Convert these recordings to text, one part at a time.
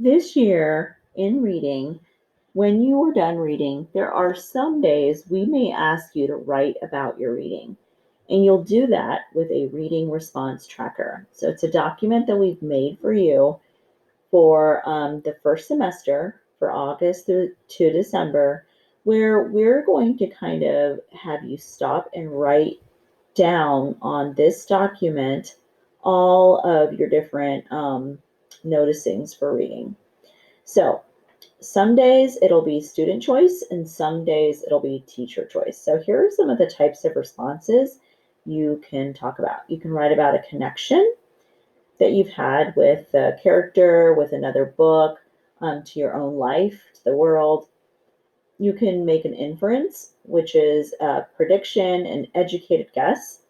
This year in reading, when you are done reading, there are some days we may ask you to write about your reading. And you'll do that with a reading response tracker. So it's a document that we've made for you for the first semester, for August through to December, where we're going to kind of have you stop and write down on this document all of your different noticings for reading. So some days it'll be student choice and some days it'll be teacher choice. So here are some of the types of responses you can talk about. You can write about a connection that you've had with a character, with another book, to your own life, to the world. You can make an inference, which is a prediction, an educated guess,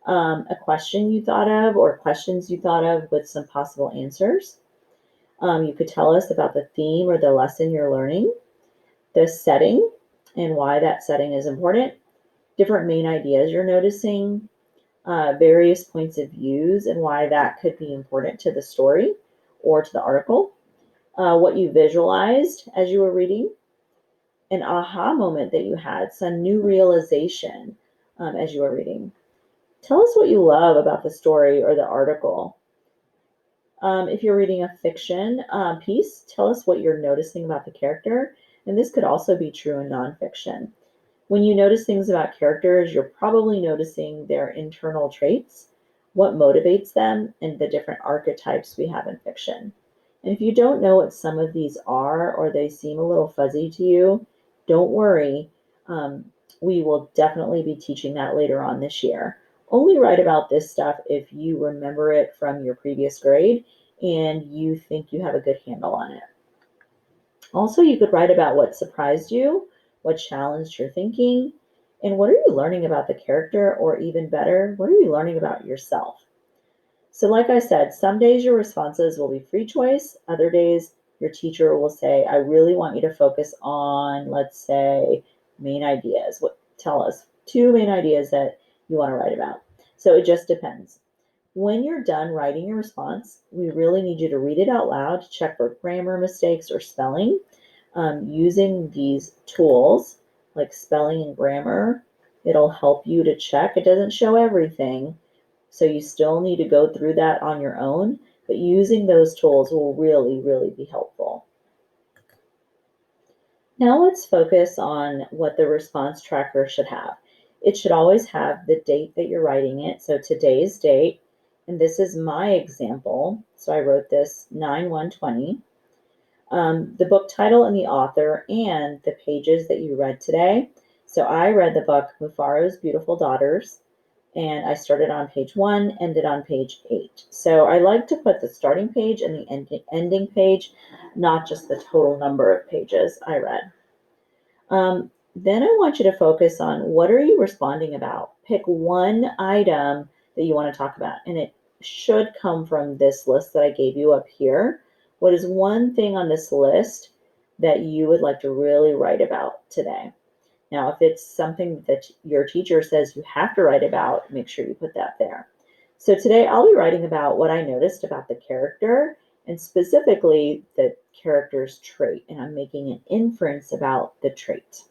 a question you thought of or questions you thought of with some possible answers. You could tell us about the theme or the lesson you're learning, the setting and why that setting is important, different main ideas you're noticing, various points of views and why that could be important to the story or to the article, what you visualized as you were reading, an aha moment that you had, some new realization as you were reading. Tell us what you love about the story or the article. If you're reading a fiction piece, tell us what you're noticing about the character. And this could also be true in nonfiction. When you notice things about characters, you're probably noticing their internal traits, what motivates them, and the different archetypes we have in fiction. And if you don't know what some of these are or they seem a little fuzzy to you, don't worry. Um, we will definitely be teaching that later on this year. Only write about this stuff if you remember it from your previous grade and you think you have a good handle on it. Also, you could write about what surprised you, what challenged your thinking, and what are you learning about the character, or even better, what are you learning about yourself? So, like I said, some days your responses will be free choice, other days your teacher will say, I really want you to focus on, let's say, main ideas. What tell us two main ideas that you want to write about. So it just depends. When you're done writing your response, we really need you to read it out loud to check for grammar mistakes or spelling. Using these tools like spelling and grammar, it'll help you to check. It doesn't show everything, so you still need to go through that on your own, but using those tools will really, really be helpful. Now let's focus on what the response tracker should have. It should always have the date that you're writing it, so today's date, and this is my example. So I wrote this 9/1/20. The book title and the author and the pages that you read today. So I read the book Mufaro's Beautiful Daughters, and I started on page 1, ended on page 8. So I like to put the starting page and the ending page, not just the total number of pages I read. Then I want you to focus on what are you responding about. Pick one item that you want to talk about, and it should come from this list that I gave you up here. What is one thing on this list that you would like to really write about today? Now, if it's something that your teacher says you have to write about, make sure you put that there. So today I'll be writing about what I noticed about the character and specifically the character's trait, and I'm making an inference about the trait.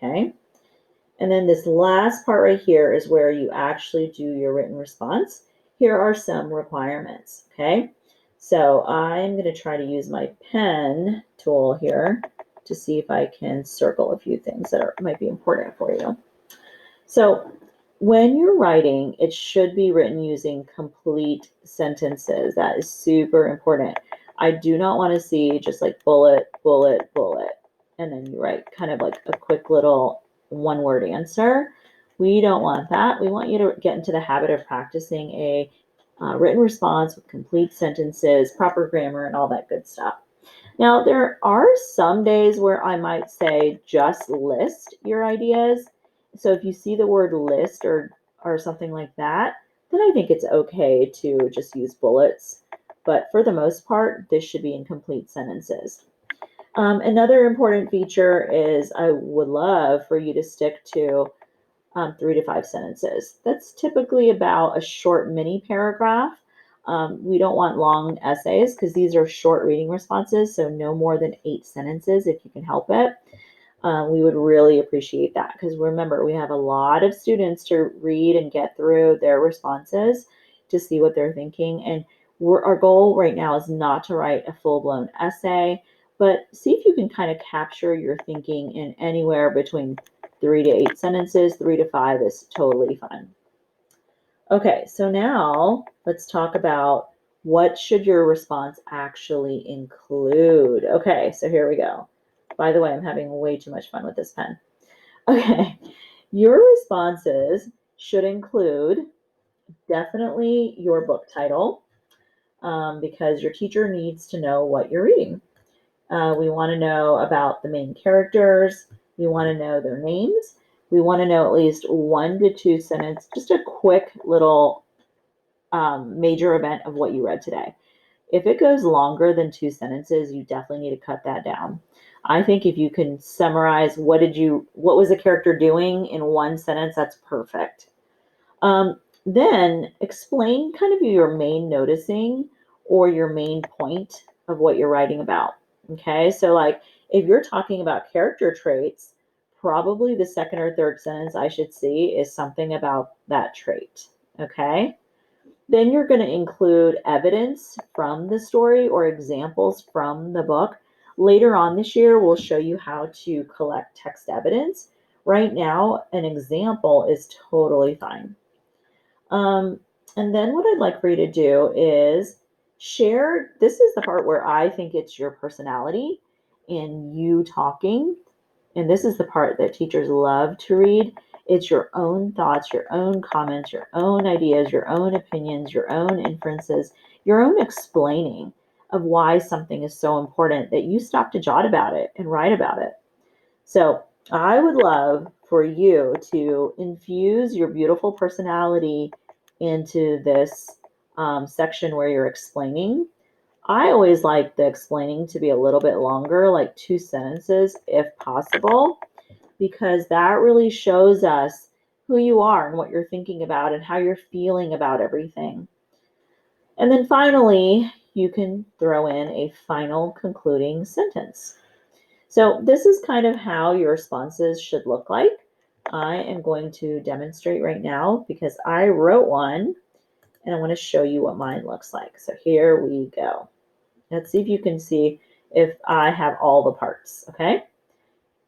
Okay. And then this last part right here is where you actually do your written response. Here are some requirements. Okay. So I'm going to try to use my pen tool here to see if I can circle a few things that might be important for you. So when you're writing, it should be written using complete sentences. That is super important. I do not want to see just like bullet, bullet, bullet, and then you write kind of like a quick little one-word answer. We don't want that. We want you to get into the habit of practicing a written response with complete sentences, proper grammar, and all that good stuff. Now, there are some days where I might say just list your ideas. So if you see the word list or something like that, then I think it's okay to just use bullets. But for the most part, this should be in complete sentences. Another important feature is I would love for you to stick to 3 to 5 sentences. That's typically about a short mini paragraph. We don't want long essays because these are short reading responses, so no more than 8 sentences if you can help it. We would really appreciate that because remember, we have a lot of students to read and get through their responses to see what they're thinking. And our goal right now is not to write a full-blown essay, but see if you can kind of capture your thinking in anywhere between 3 to 8 sentences. 3 to 5 is totally fine. Okay, so now let's talk about what should your response actually include. Okay, so here we go. By the way, I'm having way too much fun with this pen. Okay, your responses should include definitely your book title, because your teacher needs to know what you're reading. We want to know about the main characters. We want to know their names. We want to know at least 1 to 2 sentences, just a quick little major event of what you read today. If it goes longer than 2 sentences, you definitely need to cut that down. I think if you can summarize what was the character doing in 1 sentence, that's perfect. Then explain kind of your main noticing or your main point of what you're writing about. Okay, so like if you're talking about character traits, probably the second or third sentence I should see is something about that trait. Okay. Then you're going to include evidence from the story or examples from the book. Later on this year, we'll show you how to collect text evidence. Right now, an example is totally fine. And then what I'd like for you to do is share. This is the part where I think it's your personality and you talking. And this is the part that teachers love to read. It's your own thoughts, your own comments, your own ideas, your own opinions, your own inferences, your own explaining of why something is so important that you stop to jot about it and write about it. So I would love for you to infuse your beautiful personality into this section where you're explaining. I always like the explaining to be a little bit longer, like 2 sentences if possible, because that really shows us who you are and what you're thinking about and how you're feeling about everything. And then finally, you can throw in a final concluding sentence. So this is kind of how your responses should look like. I am going to demonstrate right now because I wrote one and I want to show you what mine looks like. So here we go. Let's see if you can see if I have all the parts, okay?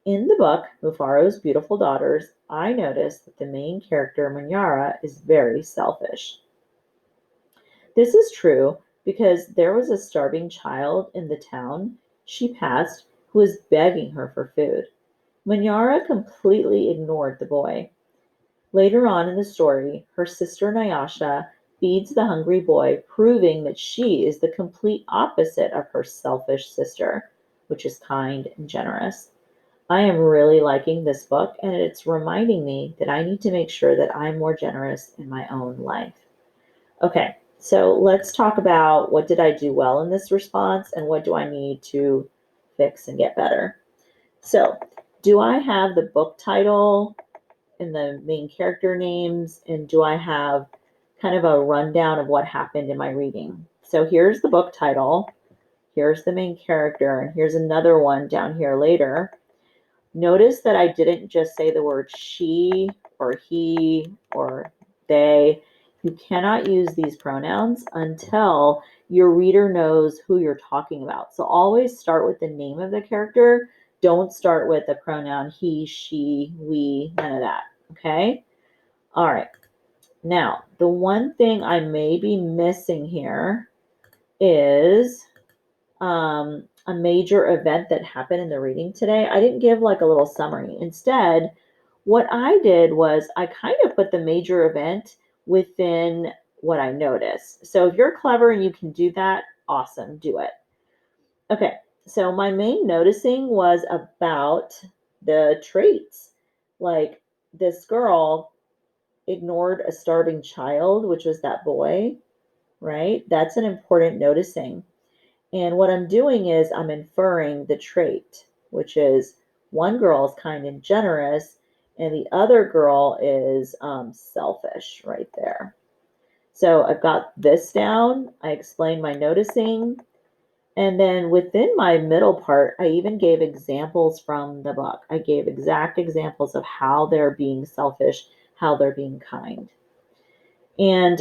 In the book, Mufaro's Beautiful Daughters, I noticed that the main character, Manyara, is very selfish. This is true because there was a starving child in the town she passed who was begging her for food. Manyara completely ignored the boy. Later on in the story, her sister Nyasha feeds the hungry boy, proving that she is the complete opposite of her selfish sister, which is kind and generous. I am really liking this book, and it's reminding me that I need to make sure that I'm more generous in my own life. Okay, so let's talk about what did I do well in this response and what do I need to fix and get better. So, do I have the book title and the main character names, and do I have kind of a rundown of what happened in my reading? So here's the book title, here's the main character, and here's another one down here later. Notice that I didn't just say the word she or he or they. You cannot use these pronouns until your reader knows who you're talking about. So always start with the name of the character. Don't start with the pronoun he, she, we, none of that. Okay? All right. Now, the one thing I may be missing here is a major event that happened in the reading today. I didn't give like a little summary. Instead, what I did was I kind of put the major event within what I noticed. So if you're clever and you can do that, awesome, do it. Okay, so my main noticing was about the traits. Like this girl ignored a starving child, which was that boy, right? That's an important noticing. And what I'm doing is I'm inferring the trait, which is one girl is kind and generous, and the other girl is selfish right there. So I've got this down. I explained my noticing. And then within my middle part, I even gave examples from the book. I gave exact examples of how they're being selfish, how they're being kind. And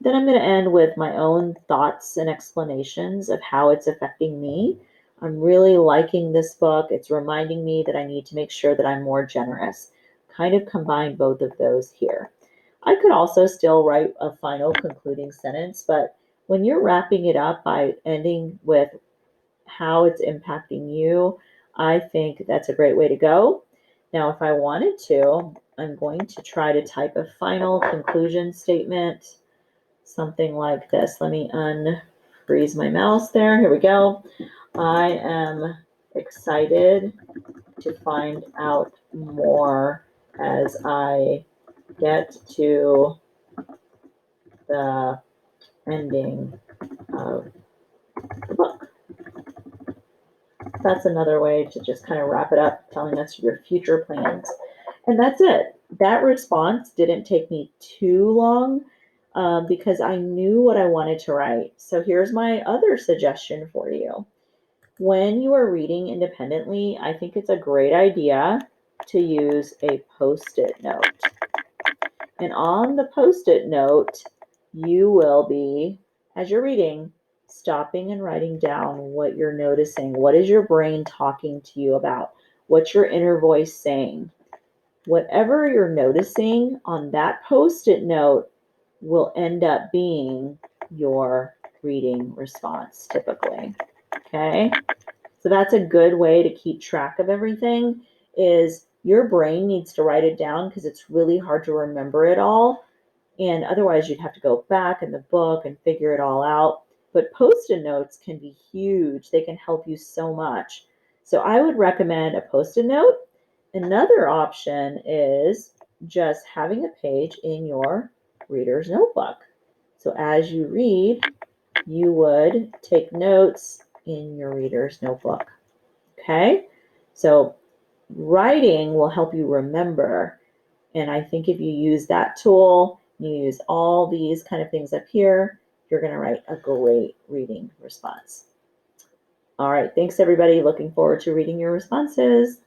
then I'm going to end with my own thoughts and explanations of how it's affecting me. I'm really liking this book. It's reminding me that I need to make sure that I'm more generous. Kind of combine both of those here. I could also still write a final concluding sentence, but when you're wrapping it up by ending with how it's impacting you, I think that's a great way to go. Now, if I wanted to, I'm going to try to type a final conclusion statement, something like this. Let me unfreeze my mouse there. Here we go. I am excited to find out more as I get to the ending of the book. That's another way to just kind of wrap it up, telling us your future plans. And that's it. That response didn't take me too long because I knew what I wanted to write. So here's my other suggestion for you. When you are reading independently, I think it's a great idea to use a post-it note. And on the post-it note, you will be, as you're reading, stopping and writing down what you're noticing. What is your brain talking to you about? What's your inner voice saying? Whatever you're noticing on that post-it note will end up being your reading response typically. Okay? So that's a good way to keep track of everything is your brain needs to write it down because it's really hard to remember it all. And otherwise you'd have to go back in the book and figure it all out. But post-it notes can be huge. They can help you so much. So I would recommend a post-it note. Another option is just having a page in your reader's notebook. So as you read, you would take notes in your reader's notebook. Okay? So writing will help you remember. And I think if you use that tool, you use all these kind of things up here, you're going to write a great reading response. All right. Thanks, everybody. Looking forward to reading your responses.